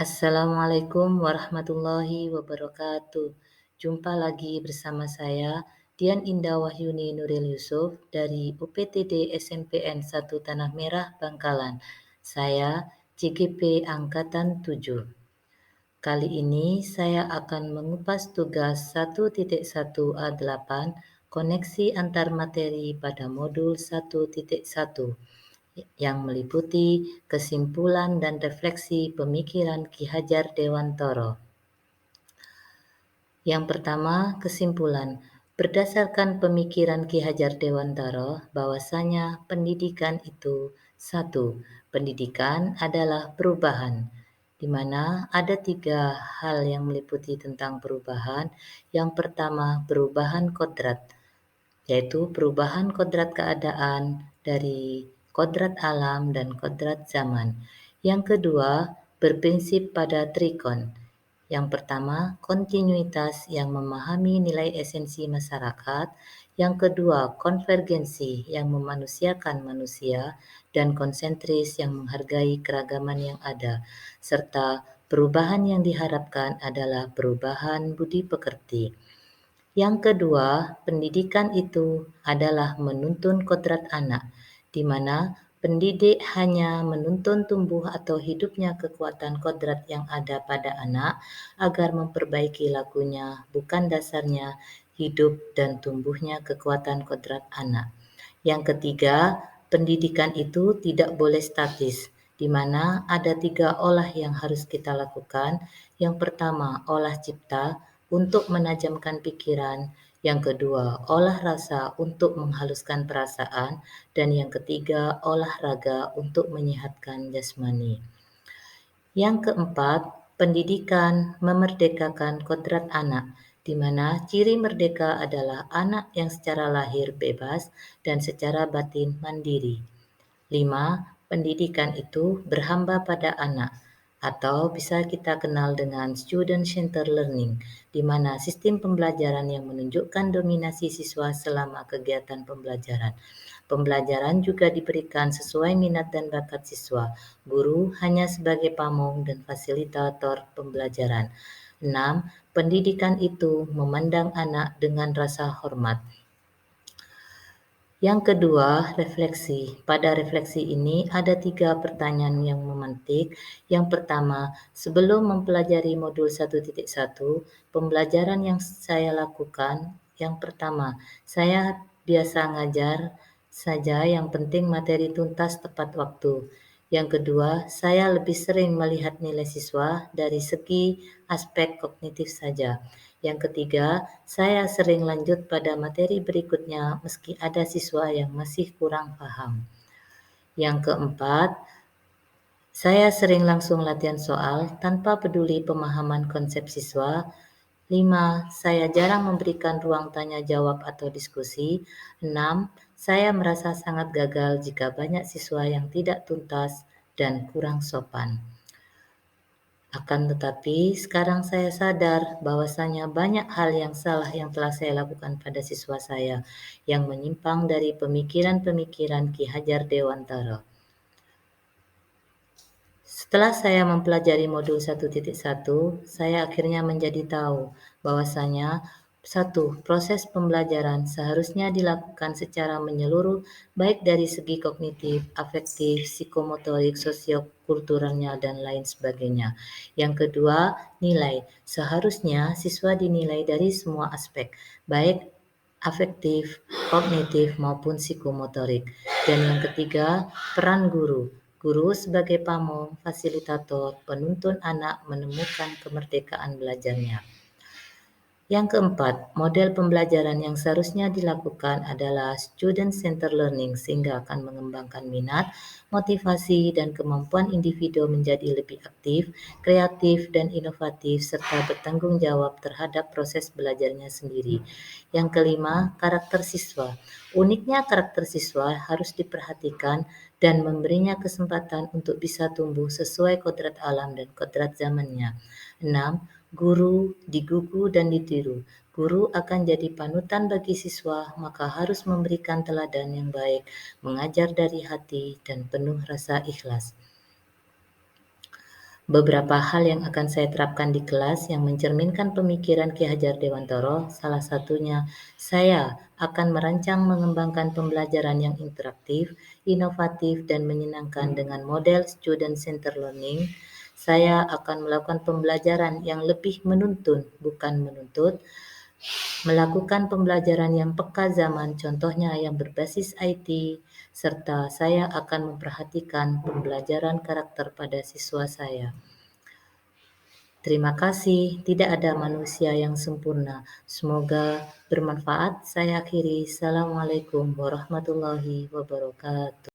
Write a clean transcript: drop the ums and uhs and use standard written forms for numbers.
Assalamualaikum warahmatullahi wabarakatuh. Jumpa lagi bersama saya, Dian Indah Wahyuni Nuril Yusuf dari UPTD SNPN 1 Tanah Merah, Bangkalan. Saya CGP Angkatan 7. Kali ini saya akan mengupas tugas 1.1A8 koneksi antar materi pada modul 1.1 yang meliputi kesimpulan dan refleksi pemikiran Ki Hajar Dewantara. Yang pertama, kesimpulan. Berdasarkan pemikiran Ki Hajar Dewantara, bahwasanya pendidikan itu satu, pendidikan adalah perubahan, di mana ada 3 hal yang meliputi tentang perubahan. Yang pertama, perubahan kodrat, yaitu perubahan kodrat keadaan dari kodrat alam dan kodrat zaman. Yang kedua, berprinsip pada trikon. Yang pertama, kontinuitas yang memahami nilai esensi masyarakat. Yang kedua, konvergensi yang memanusiakan manusia. Dan konsentris yang menghargai keragaman yang ada. Serta perubahan yang diharapkan adalah perubahan budi pekerti. Yang kedua, pendidikan itu adalah menuntun kodrat anak, di mana pendidik hanya menuntun tumbuh atau hidupnya kekuatan kodrat yang ada pada anak agar memperbaiki lakunya, bukan dasarnya hidup dan tumbuhnya kekuatan kodrat anak. Yang ketiga, pendidikan itu tidak boleh statis, di mana ada 3 olah yang harus kita lakukan. Yang pertama, olah cipta untuk menajamkan pikiran. Yang kedua, olah rasa untuk menghaluskan perasaan. Dan yang ketiga, olahraga untuk menyehatkan jasmani. Yang keempat, pendidikan memerdekakan kodrat anak, di mana ciri merdeka adalah anak yang secara lahir bebas dan secara batin mandiri. 5. Pendidikan itu berhamba pada anak, atau bisa kita kenal dengan student-centered learning, di mana sistem pembelajaran yang menunjukkan dominasi siswa selama kegiatan pembelajaran. Pembelajaran juga diberikan sesuai minat dan bakat siswa. Guru hanya sebagai pamong dan fasilitator pembelajaran. 6. Pendidikan itu memandang anak dengan rasa hormat. Yang kedua, refleksi. Pada refleksi ini ada 3 pertanyaan yang memantik. Yang pertama, sebelum mempelajari modul 1.1, pembelajaran yang saya lakukan, yang pertama, saya biasa ngajar saja, yang penting materi tuntas tepat waktu. Yang kedua, saya lebih sering melihat nilai siswa dari segi aspek kognitif saja. Yang ketiga, saya sering lanjut pada materi berikutnya meski ada siswa yang masih kurang paham. Yang keempat, saya sering langsung latihan soal tanpa peduli pemahaman konsep siswa. 5. Saya jarang memberikan ruang tanya jawab atau diskusi. 6. Saya merasa sangat gagal jika banyak siswa yang tidak tuntas dan kurang sopan. Akan tetapi, sekarang saya sadar bahwasanya banyak hal yang salah yang telah saya lakukan pada siswa saya, yang menyimpang dari pemikiran-pemikiran Ki Hajar Dewantara. Setelah saya mempelajari modul 1.1, saya akhirnya menjadi tahu bahwasanya 1. Proses pembelajaran seharusnya dilakukan secara menyeluruh baik dari segi kognitif, afektif, psikomotorik, sosiokulturalnya, dan lain sebagainya. Yang kedua, nilai. Seharusnya siswa dinilai dari semua aspek, baik afektif, kognitif, maupun psikomotorik. Dan yang ketiga, peran guru. Guru sebagai pamong, fasilitator, penuntun anak menemukan kemerdekaan belajarnya. Yang keempat, model pembelajaran yang seharusnya dilakukan adalah student-centered learning sehingga akan mengembangkan minat, motivasi, dan kemampuan individu menjadi lebih aktif, kreatif, dan inovatif, serta bertanggung jawab terhadap proses belajarnya sendiri. Yang kelima, karakter siswa. Uniknya karakter siswa harus diperhatikan dan memberinya kesempatan untuk bisa tumbuh sesuai kodrat alam dan kodrat zamannya. 6. Guru digugu dan ditiru. Guru akan jadi panutan bagi siswa, maka harus memberikan teladan yang baik, mengajar dari hati, dan penuh rasa ikhlas. Beberapa hal yang akan saya terapkan di kelas yang mencerminkan pemikiran Ki Hajar Dewantara, salah satunya saya akan merancang mengembangkan pembelajaran yang interaktif, inovatif, dan menyenangkan dengan model student center learning. Saya akan melakukan pembelajaran yang lebih menuntun, bukan menuntut, melakukan pembelajaran yang peka zaman, contohnya yang berbasis IT, serta saya akan memperhatikan pembelajaran karakter pada siswa saya. Terima kasih, tidak ada manusia yang sempurna. Semoga bermanfaat. Saya akhiri. Assalamualaikum warahmatullahi wabarakatuh.